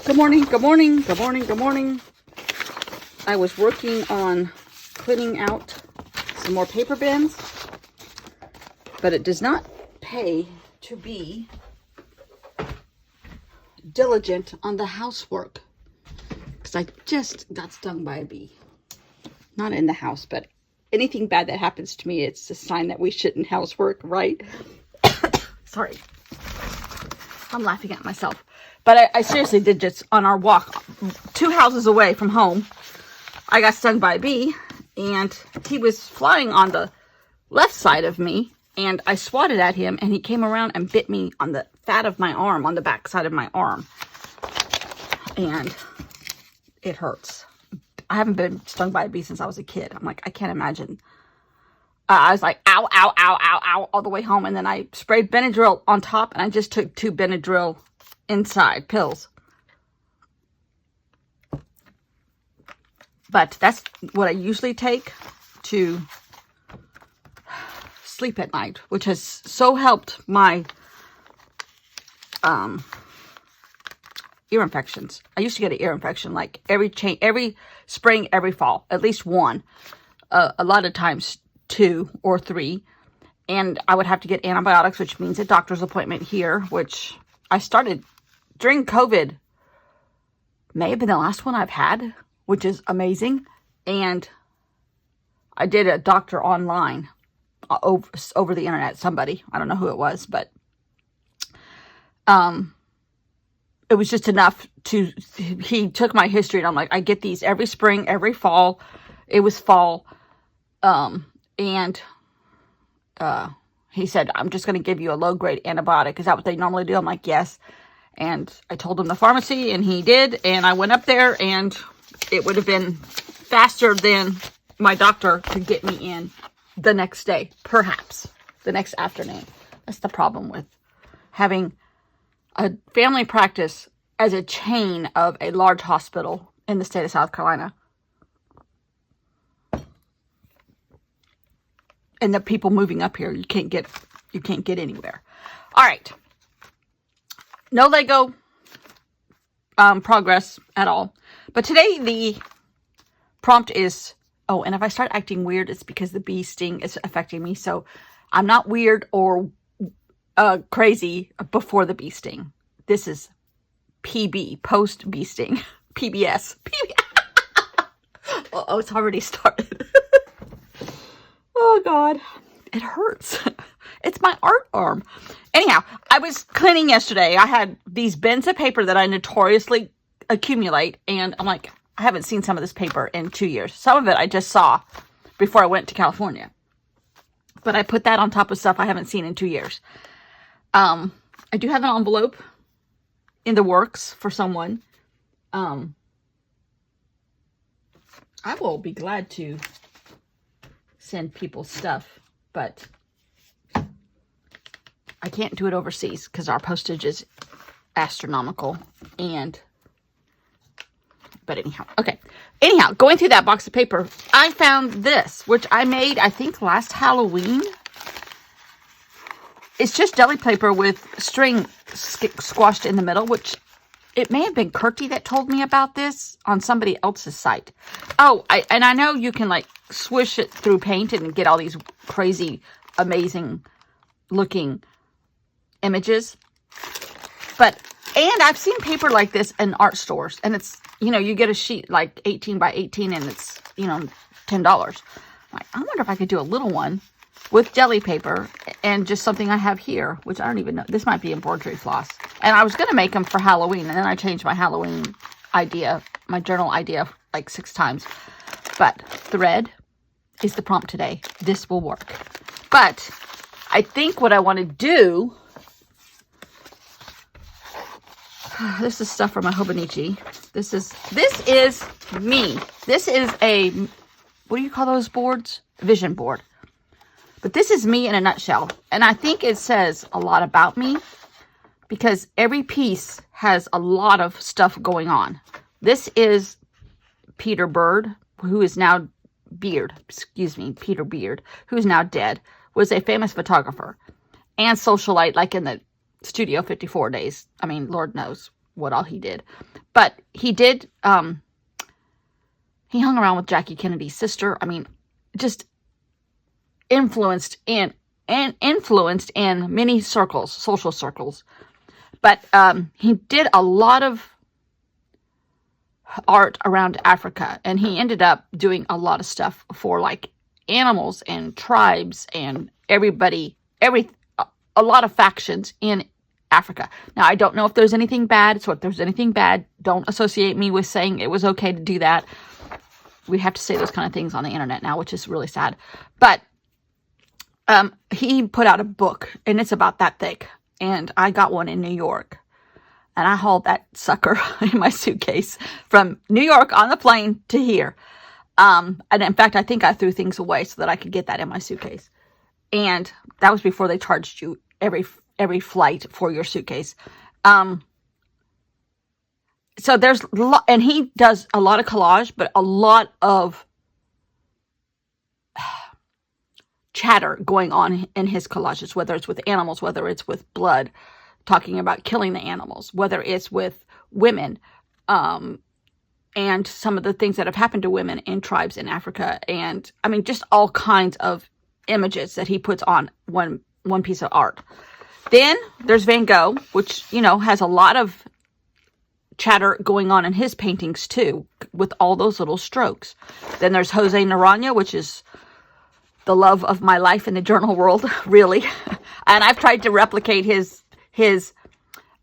Good morning, good morning, good morning, good morning. I was working on cleaning out some more paper bins, but it does not pay to be diligent on the housework because I just got stung by a bee. Not in the house, but anything bad that happens to me, it's a sign that we shouldn't housework, right? Sorry. I'm laughing at myself. But I seriously did just, on our walk 2 houses away from home, I got stung by a bee, and he was flying on the left side of me, and I swatted at him, and he came around and bit me on the fat of my arm, on the back side of my arm. And it hurts. I haven't been stung by a bee since I was a kid. I'm like, I can't imagine. I was like, ow, ow, ow, ow, ow, all the way home. And then I sprayed Benadryl on top, and I just took 2 Benadryl inside pills. But that's what I usually take to sleep at night, which has so helped my ear infections. I used to get an ear infection like every spring, every fall, at least one. A lot of times 2 or 3. And I would have to get antibiotics, which means a doctor's appointment here, which I started during COVID. May have been the last one I've had, which is amazing. And I did a doctor online over the internet. Somebody, I don't know who it was, but it was just enough to, he took my history, and I'm like, I get these every spring, every fall. It was fall. And he said, I'm just going to give you a low-grade antibiotic. Is that what they normally do? I'm like, yes. And I told him the pharmacy, and he did. And I went up there, and it would have been faster than my doctor could get me in the next day, perhaps the next afternoon. That's the problem with having a family practice as a chain of a large hospital in the state of South Carolina. And the people moving up here, you can't get anywhere. All right. No Lego progress at all. But today the prompt is, oh, and if I start acting weird, it's because the bee sting is affecting me. So I'm not weird or crazy before the bee sting. This is PB, post bee sting. PBS. Oh, it's already started. Oh, God. It hurts. It's my art arm. Anyhow, I was cleaning yesterday. I had these bins of paper that I notoriously accumulate. And I'm like, I haven't seen some of this paper in 2 years. Some of it I just saw before I went to California. But I put that on top of stuff I haven't seen in 2 years. I do have an envelope in the works for someone. I will be glad to send people stuff, but I can't do it overseas because our postage is astronomical. But anyhow, okay. Anyhow, going through that box of paper, I found this, which I made, I think, last Halloween. It's just deli paper with string squashed in the middle, which it may have been Kurtie that told me about this on somebody else's site. Oh, I know you can like swish it through paint and get all these crazy, amazing looking images. And I've seen paper like this in art stores, and it's, you know, you get a sheet like 18 by 18 and it's, you know, $10. Like, I wonder if I could do a little one with jelly paper and just something I have here, which I don't even know. This might be embroidery floss. And I was going to make them for Halloween, and then I changed my Halloween idea, my journal idea, like 6 times. But thread is the prompt today. This will work. But I think what I want to do, this is stuff from my Hobonichi. This is me. This is a, what do you call those boards? Vision board. But this is me in a nutshell. And I think it says a lot about me because every piece has a lot of stuff going on. This is Peter Beard, who is now Peter Beard, who's now dead, was a famous photographer and socialite, like in the Studio 54 days. I mean, Lord knows what all he did. But he did, he hung around with Jackie Kennedy's sister. I mean, just influenced in many circles, social circles. But he did a lot of art around Africa, and he ended up doing a lot of stuff for like animals and tribes and everybody, a lot of factions in Africa. Now, I don't know if there's anything bad, so if there's anything bad, don't associate me with saying it was okay to do that. We have to say those kind of things on the internet now, which is really sad. But he put out a book, and it's about that thick. And I got one in New York. And I hauled that sucker in my suitcase from New York on the plane to here. And in fact, I think I threw things away so that I could get that in my suitcase. And that was before they charged you every flight for your suitcase. So there's and he does a lot of collage, but a lot of chatter going on in his collages, whether it's with animals, whether it's with blood, talking about killing the animals, whether it's with women, and some of the things that have happened to women in tribes in Africa. And I mean, just all kinds of images that he puts on one piece of art. Then there's Van Gogh, which, you know, has a lot of chatter going on in his paintings too, with all those little strokes. Then there's Jose Naranjo, which is the love of my life in the journal world, really. And I've tried to replicate his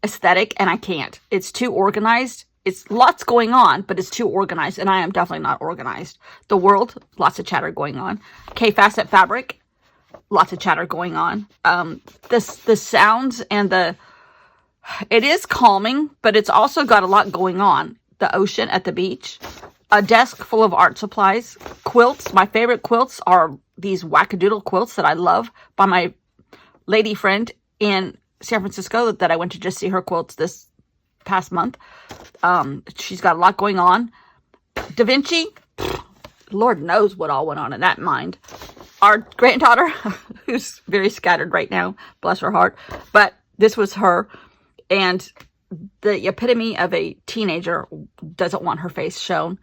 aesthetic, and I can't. It's too organized. It's lots going on, but it's too organized, and I am definitely not organized. The World, lots of chatter going on. K-Facet Fabric, lots of chatter going on. The sounds and it is calming, but it's also got a lot going on. The ocean at the beach, a desk full of art supplies, quilts. My favorite quilts are these wackadoodle quilts that I love by my lady friend in San Francisco that I went to just see her quilts this past month. She's got a lot going on. Da Vinci, Lord knows what all went on in that mind. Our granddaughter, who's very scattered right now, bless her heart, but this was her, and the epitome of a teenager doesn't want her face shown,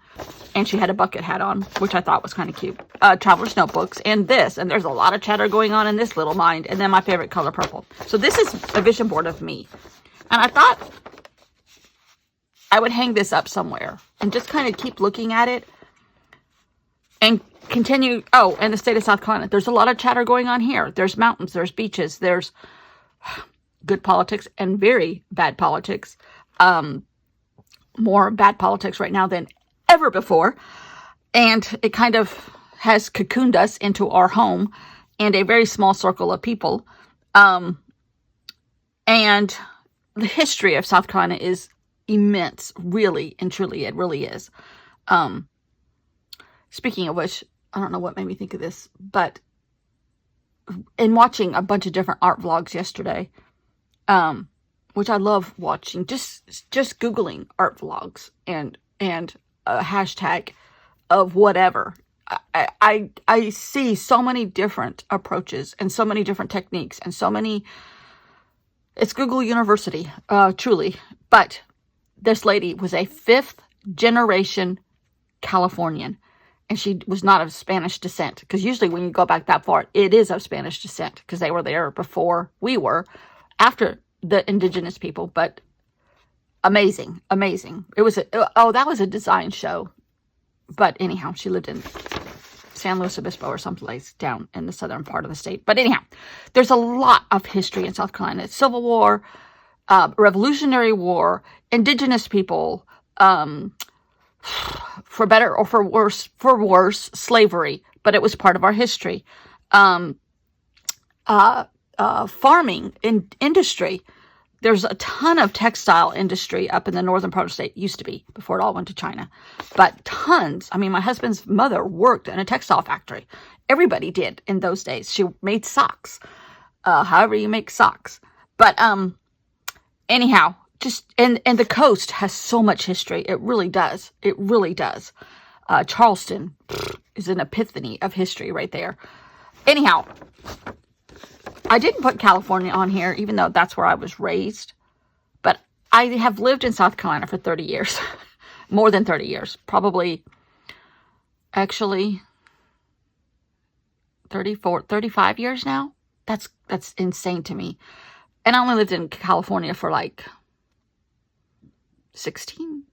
and she had a bucket hat on, which I thought was kind of cute. Traveler's notebooks, and there's a lot of chatter going on in this little mind, and then my favorite color, purple. So this is a vision board of me, and I thought I would hang this up somewhere and just kind of keep looking at it and continue. Oh, and the state of South Carolina, there's a lot of chatter going on here. There's mountains, there's beaches, there's good politics and very bad politics. More bad politics right now than ever before. And it kind of has cocooned us into our home and a very small circle of people. And the history of South Carolina is immense, really and truly. It really is. Speaking of which, I don't know what made me think of this, but in watching a bunch of different art vlogs yesterday, which I love watching, just Googling art vlogs and a hashtag of whatever. I see so many different approaches and so many different techniques and so many. It's Google University, truly. But this lady was a 5th generation Californian, and she was not of Spanish descent, because usually when you go back that far, it is of Spanish descent, because they were there before we were, after the indigenous people. But amazing. It was that was a design show. But anyhow, she lived in San Luis Obispo or someplace down in the southern part of the state. But anyhow, there's a lot of history in South Carolina. Civil War, Revolutionary War, indigenous people, for better or for worse, slavery. But it was part of our history. Farming industry. There's a ton of textile industry up in the northern part of the state. Used to be, before it all went to China. But tons. I mean, my husband's mother worked in a textile factory. Everybody did in those days. She made socks. However you make socks. But anyhow, just and the coast has so much history. It really does. It really does. Charleston is an epiphany of history right there. Anyhow, I didn't put California on here, even though that's where I was raised. But I have lived in South Carolina for 30 years. More than 30 years. Probably, actually, 34, 35 years now. That's insane to me. And I only lived in California for like 16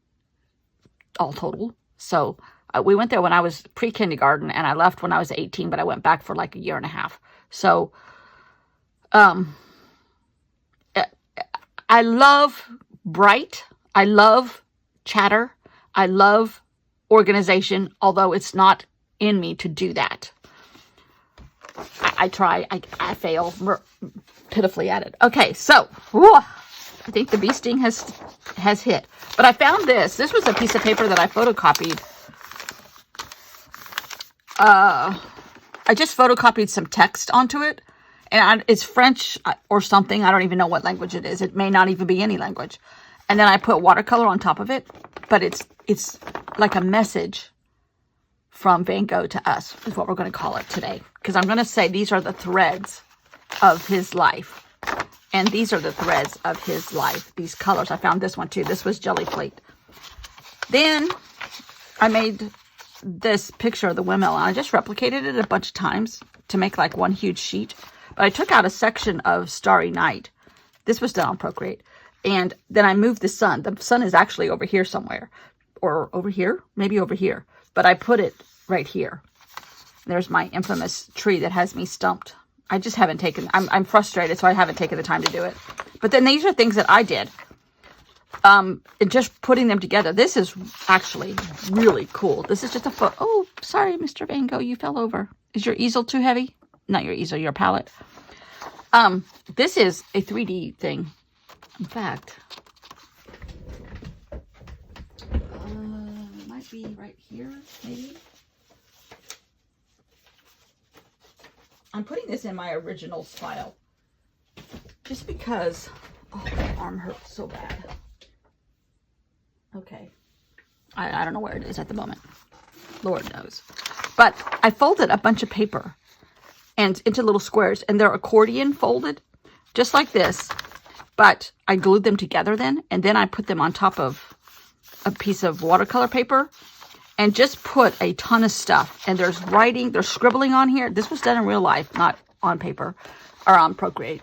all total. So we went there when I was pre-kindergarten, and I left when I was 18, but I went back for like a year and a half. So I love Bright. I love Chatter. I love organization, although it's not in me to do that. I try. I fail pitifully at it. Okay, so I think the bee sting has hit. But I found this. This was a piece of paper that I photocopied. I just photocopied some text onto it. And it's French or something. I don't even know what language it is. It may not even be any language. And then I put watercolor on top of it. But it's like a message from Van Gogh to us, is what we're going to call it today. Because I'm going to say these are the threads of his life. And these are the threads of his life. These colors. I found this one too. This was Jelly Plate. Then I made this picture of the windmill. And I just replicated it a bunch of times to make like one huge sheet. But I took out a section of Starry Night. This was done on Procreate. And then I moved the sun. The sun is actually over here somewhere. Or over here. Maybe over here. But I put it right here. There's my infamous tree that has me stumped. I just haven't taken... I'm frustrated, so I haven't taken the time to do it. But then these are things that I did. And just putting them together. This is actually really cool. This is just a photo. Oh, sorry, Mr. Van Gogh. You fell over. Is your easel too heavy? Not your easel, your palette. This is a 3D thing. In fact, it might be right here, maybe. I'm putting this in my originals file. Just because, oh, my arm hurts so bad. Okay. I don't know where it is at the moment. Lord knows. But I folded a bunch of paper and into little squares, and they're accordion folded, just like this. But I glued them together then, and then I put them on top of a piece of watercolor paper and just put a ton of stuff. And there's writing, there's scribbling on here. This was done in real life, not on paper or on Procreate.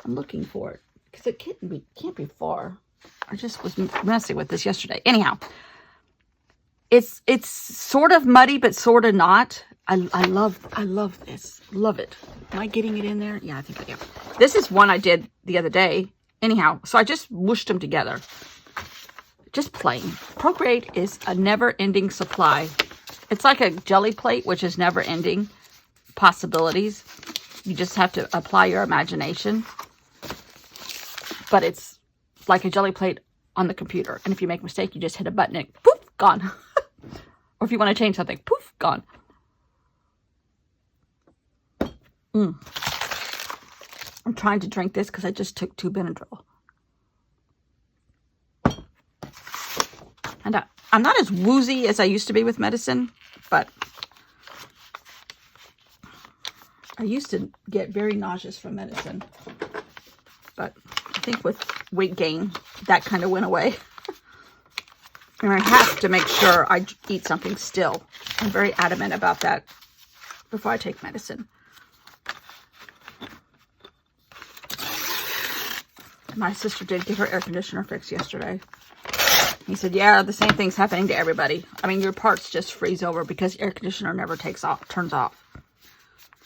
I'm looking for it because it can't be far. I just was messing with this yesterday. Anyhow, it's sort of muddy, but sort of not. I love this. Love it. Am I getting it in there? Yeah, I think I am. This is one I did the other day. Anyhow, so I just whooshed them together. Just plain. Procreate is a never-ending supply. It's like a jelly plate, which is never-ending possibilities. You just have to apply your imagination. But it's like a jelly plate on the computer. And if you make a mistake, you just hit a button and poof, gone. Or if you want to change something, poof, gone. I'm trying to drink this because I just took 2 Benadryl. And I'm not as woozy as I used to be with medicine, but I used to get very nauseous from medicine. But I think with weight gain, that kind of went away. And I have to make sure I eat something still. I'm very adamant about that before I take medicine. My sister did get her air conditioner fixed yesterday. He said, yeah, the same thing's happening to everybody. I mean, your parts just freeze over because air conditioner never turns off.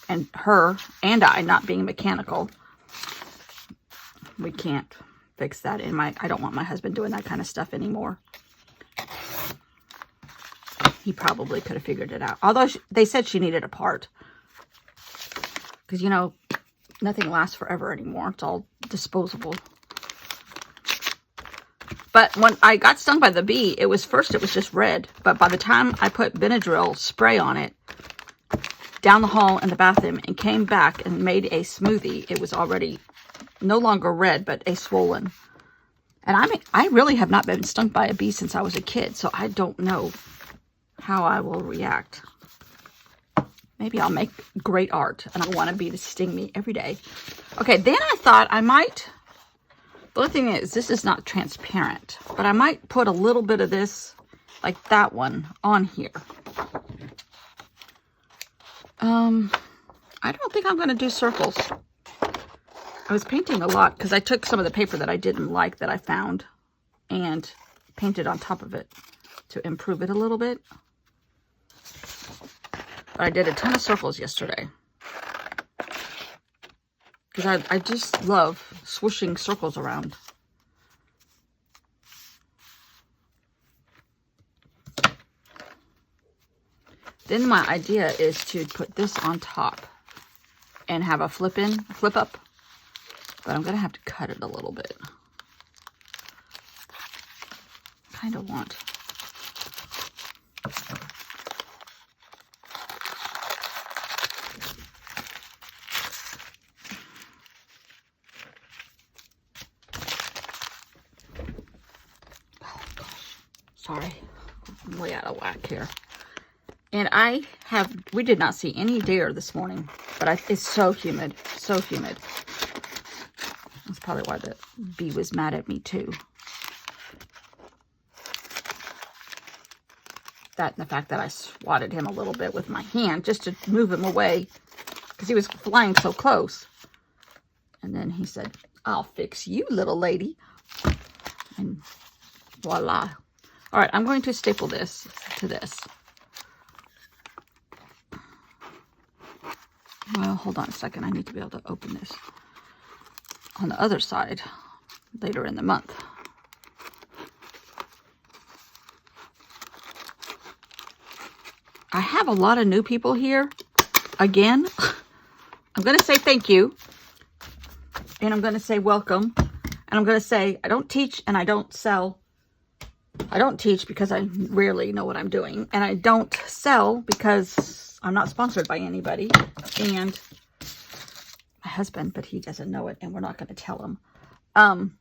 And her and I, not being mechanical, we can't fix that. I don't want my husband doing that kind of stuff anymore. He probably could have figured it out. Although they said she needed a part. Because, you know, nothing lasts forever anymore. It's all disposable. But when I got stung by the bee, it was just red. But by the time I put Benadryl spray on it, down the hall in the bathroom, and came back and made a smoothie, it was already no longer red, but a swollen. And I really have not been stung by a bee since I was a kid, so I don't know how I will react. Maybe I'll make great art, and I want a bee to sting me every day. Okay, then I thought I might The only thing is, this is not transparent, but I might put a little bit of this, like that one, on here. I don't think I'm going to do circles. I was painting a lot because I took some of the paper that I didn't like that I found and painted on top of it to improve it a little bit. But I did a ton of circles yesterday because I just love swooshing circles around. Then my idea is to put this on top and have a flip up, but I'm gonna have to cut it a little bit. Kind of want. Oh gosh, sorry, I'm way out of whack here. And we did not see any deer this morning, but it's so humid, so humid. That's probably why the bee was mad at me too. That and the fact that I swatted him a little bit with my hand just to move him away because he was flying so close. And then he said, "I'll fix you, little lady." And voila. All right, I'm going to staple this to this. Well, hold on a second. I need to be able to open this on the other side later in the month. I have a lot of new people here. Again, I'm going to say thank you. And I'm going to say welcome. And I'm going to say I don't teach and I don't sell. I don't teach because I rarely know what I'm doing. And I don't sell because I'm not sponsored by anybody. And my husband, but he doesn't know it. And we're not going to tell him. And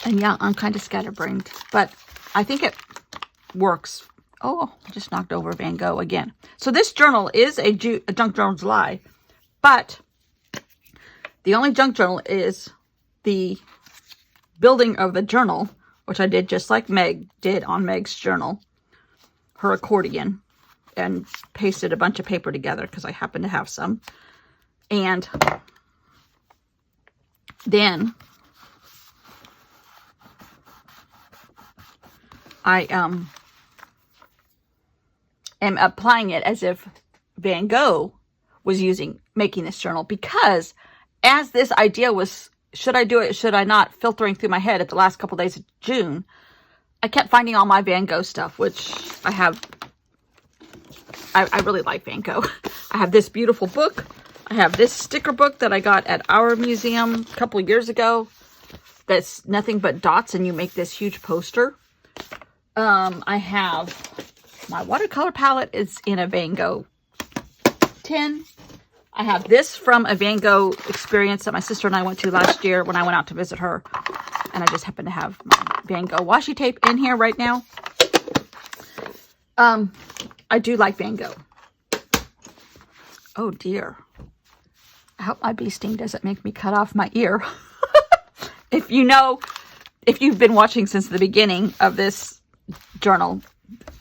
yeah, I'm kind of scatterbrained. But I think it works. Oh, I just knocked over Van Gogh again. So this journal is a junk journal July. But the only junk journal is the building of the journal, which I did just like Meg did on Meg's journal, her accordion, and pasted a bunch of paper together because I happen to have some. And then I am applying it as if Van Gogh was making this journal, because as this idea was, should I do it, should I not, filtering through my head at the last couple of days of June, I kept finding all my Van Gogh stuff, which I have. I really like Van Gogh. I have this beautiful book. I have this sticker book that I got at our museum a couple of years ago. That's nothing but dots, and you make this huge poster. I have my watercolor palette is in a Van Gogh tin. I have this from a Van Gogh experience that my sister and I went to last year when I went out to visit her. And I just happen to have my Van Gogh washi tape in here right now. I do like Van Gogh. Oh dear. I hope my bee sting doesn't make me cut off my ear. If you've been watching since the beginning of this journal,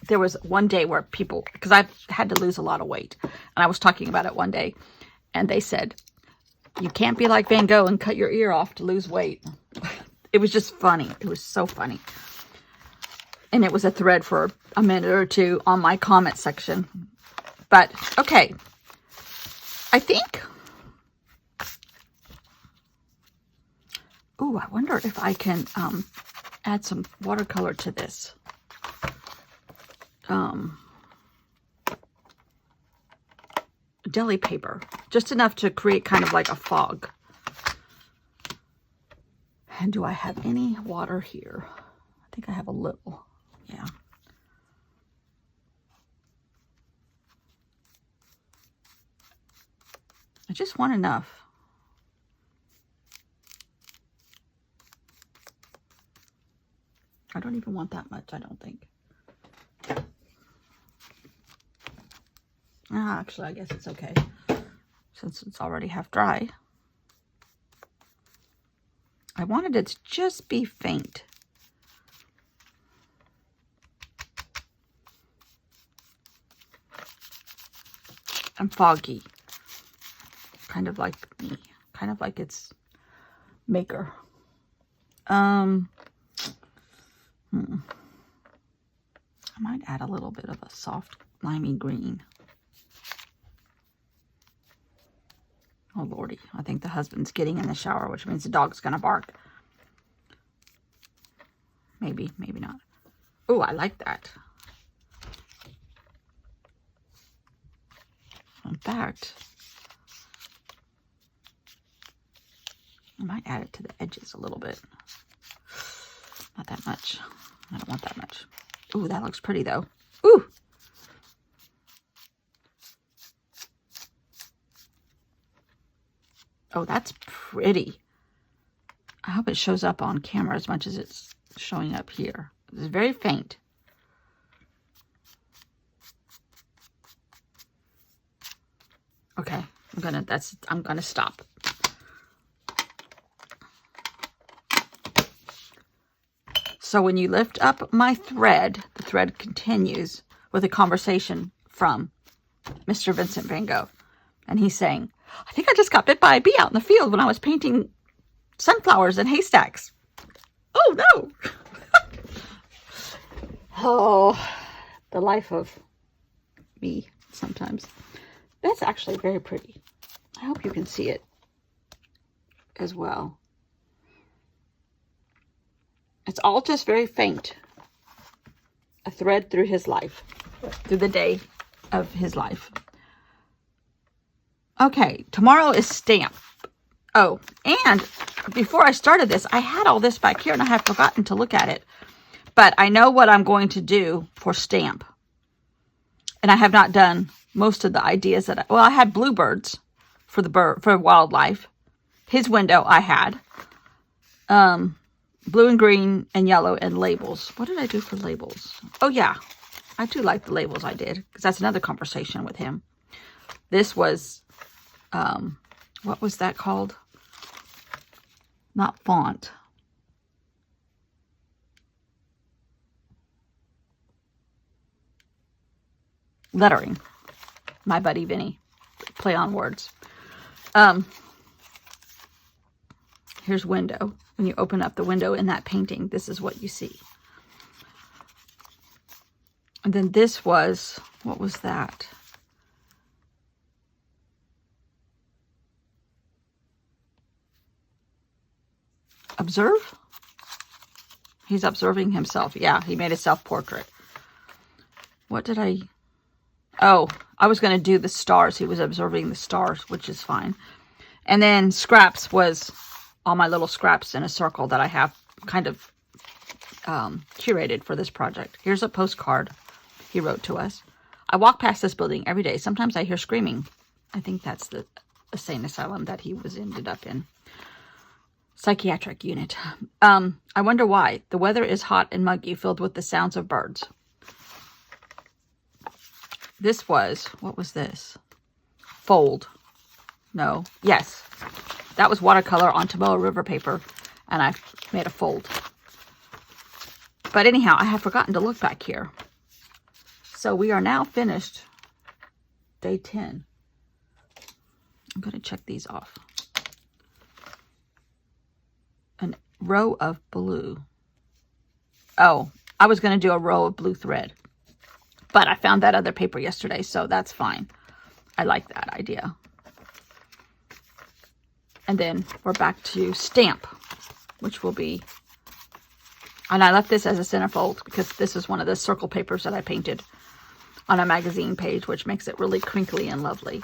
there was one day where people, because I've had to lose a lot of weight, and I was talking about it one day, and they said, you can't be like Van Gogh and cut your ear off to lose weight. It was just funny. It was so funny. And it was a thread for a minute or two on my comment section. But, okay. I think... Ooh, I wonder if I can add some watercolor to this. Deli paper. Just enough to create kind of like a fog. And do I have any water here? I think I have a little. Yeah. I just want enough. I don't even want that much, I don't think. Actually, I guess it's okay, since it's already half dry. I wanted it to just be faint. And foggy. Kind of like me. Kind of like its maker. I might add a little bit of a soft limey green. Oh lordy, I think the husband's getting in the shower, which means the dog's gonna bark. Maybe, maybe not. Oh, I like that. In fact, I might add it to the edges a little bit. Not that much. I don't want that much. Ooh, that looks pretty though. Ooh! Oh, that's pretty. I hope it shows up on camera as much as it's showing up here. It's very faint. Okay, I'm gonna stop. So when you lift up my thread, the thread continues with a conversation from Mr. Vincent Van Gogh. And he's saying, I think I just got bit by a bee out in the field when I was painting sunflowers and haystacks. Oh, no. Oh, the life of me sometimes. That's actually very pretty. I hope you can see it as well. It's all just very faint. A thread through his life, through the day of his life. Okay, tomorrow is stamp. Oh, and before I started this, I had all this back here and I have forgotten to look at it. But I know what I'm going to do for stamp. And I have not done most of the ideas that I had bluebirds for for wildlife. His window I had. Blue and green and yellow and labels. What did I do for labels? Oh, yeah. I do like the labels I did. Because that's another conversation with him. This was, what was that called? Not font. Lettering. My buddy Vinny. Play on words. Here's window. When you open up the window in that painting, this is what you see. And then this was, what was that? Observe? He's observing himself. Yeah, he made a self-portrait. What did I... Oh, I was going to do the stars. He was observing the stars, which is fine. And then scraps was all my little scraps in a circle that I have kind of curated for this project. Here's a postcard he wrote to us. I walk past this building every day. Sometimes I hear screaming. I think that's the insane asylum that he ended up in. Psychiatric unit. I wonder why. The weather is hot and muggy, filled with the sounds of birds. This was, what was this? Fold. No. Yes. That was watercolor on Tomoe River paper, and I made a fold. But anyhow, I have forgotten to look back here. So we are now finished day 10. I'm going to check these off. A row of blue. Oh, I was going to do a row of blue thread. But I found that other paper yesterday, so that's fine. I like that idea. And then we're back to stamp, which will be... And I left this as a centerfold because this is one of the circle papers that I painted on a magazine page, which makes it really crinkly and lovely.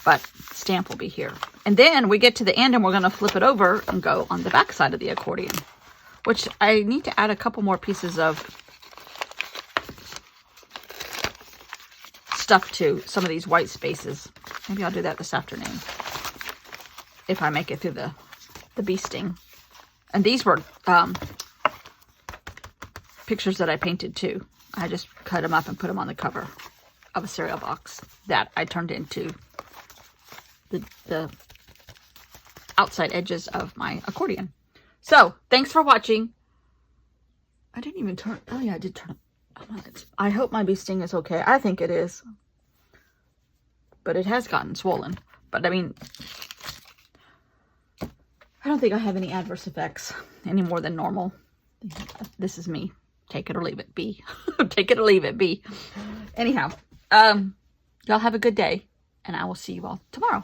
But stamp will be here. And then we get to the end and we're going to flip it over and go on the back side of the accordion, which I need to add a couple more pieces of stuff to some of these white spaces. Maybe I'll do that this afternoon if I make it through the bee sting. And these were pictures that I painted too. I just cut them up and put them on the cover of a cereal box that I turned into the outside edges of my accordion. So, thanks for watching. I didn't even turn... Oh, yeah, I did turn... Oh, I hope my bee sting is okay. I think it is. But it has gotten swollen. But, I mean... I don't think I have any adverse effects any more than normal. This is me. Take it or leave it, bee. Take it or leave it, bee. Anyhow, y'all have a good day. And I will see you all tomorrow.